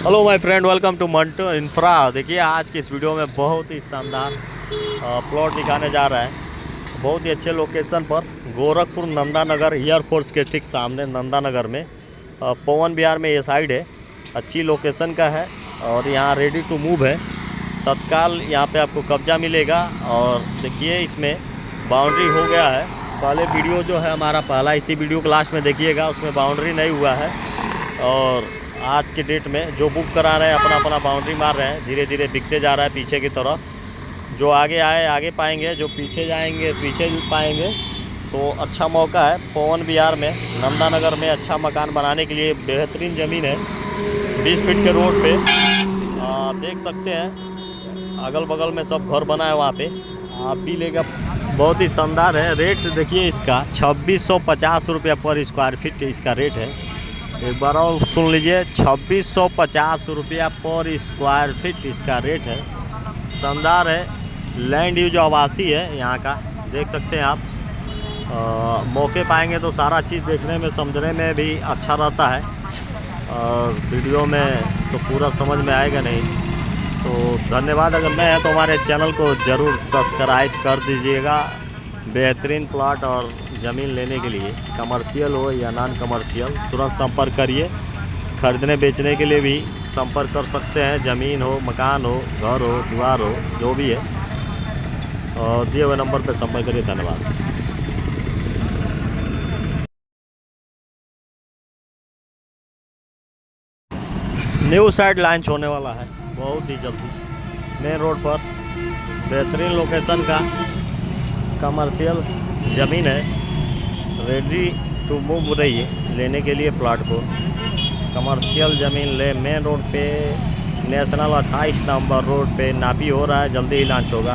Hello my friend, welcome to Manto infra. देखिए आज की इस वीडियो में बहुत ही शानदार प्लॉट दिखाने जा रहा है। बहुत ही अच्छे लोकेशन पर गोरखपुर नंदा नगर एयरफोर्स के ठीक सामने नंदा नगर में पवन विहार में ये साइड है। अच्छी लोकेशन का है और यहाँ रेडी टू मूव है। तत्काल यहाँ पे आपको कब्जा मिलेगा। और देखिए इसमें बाउंड्री हो गया है। पहले वीडियो जो है हमारा पहला, इसी वीडियो के लास्ट में देखिएगा, उसमें बाउंड्री नहीं हुआ है। और आज के डेट में जो बुक करा रहे हैं अपना अपना बाउंड्री मार रहे हैं। धीरे धीरे दिखते जा रहा है पीछे की तरफ। जो आगे आए आगे पाएंगे, जो पीछे जाएंगे पीछे पाएंगे। तो अच्छा मौका है पवन विहार में नंदा नगर में अच्छा मकान बनाने के लिए। बेहतरीन ज़मीन है 20 फीट के रोड पे। देख सकते हैं अगल बगल में सब घर बना है। वहाँ पे आप भी लेगा, बहुत ही शानदार है। रेट देखिए इसका 2650 रुपया पर स्क्वायर फीट इसका रेट है। एक बार और सुन लीजिए, 2650 रुपया पर स्क्वायर फीट इसका रेट है। शानदार है। लैंड यूज आवासी है यहाँ का, देख सकते हैं आप। मौके पाएंगे तो सारा चीज़ देखने में समझने में भी अच्छा रहता है। और वीडियो में तो पूरा समझ में आएगा नहीं। तो धन्यवाद। अगर नए हैं तो हमारे चैनल को ज़रूर सब्सक्राइब कर दीजिएगा। बेहतरीन प्लॉट और ज़मीन लेने के लिए, कमर्शियल हो या नॉन कमर्शियल, तुरंत संपर्क करिए। खरीदने बेचने के लिए भी संपर्क कर सकते हैं। ज़मीन हो, मकान हो, घर हो, दीवार हो, जो भी है, और दिए हुए नंबर पर संपर्क करिए। धन्यवाद। न्यू साइड लॉन्च होने वाला है बहुत ही जल्दी। मेन रोड पर बेहतरीन लोकेशन का कमर्शियल ज़मीन है। रेडी टू मूव रही है लेने के लिए प्लॉट को। कमर्शियल ज़मीन ले, मेन रोड पे, नेशनल 28 नंबर रोड पे नापी हो रहा है। जल्दी ही लॉन्च होगा।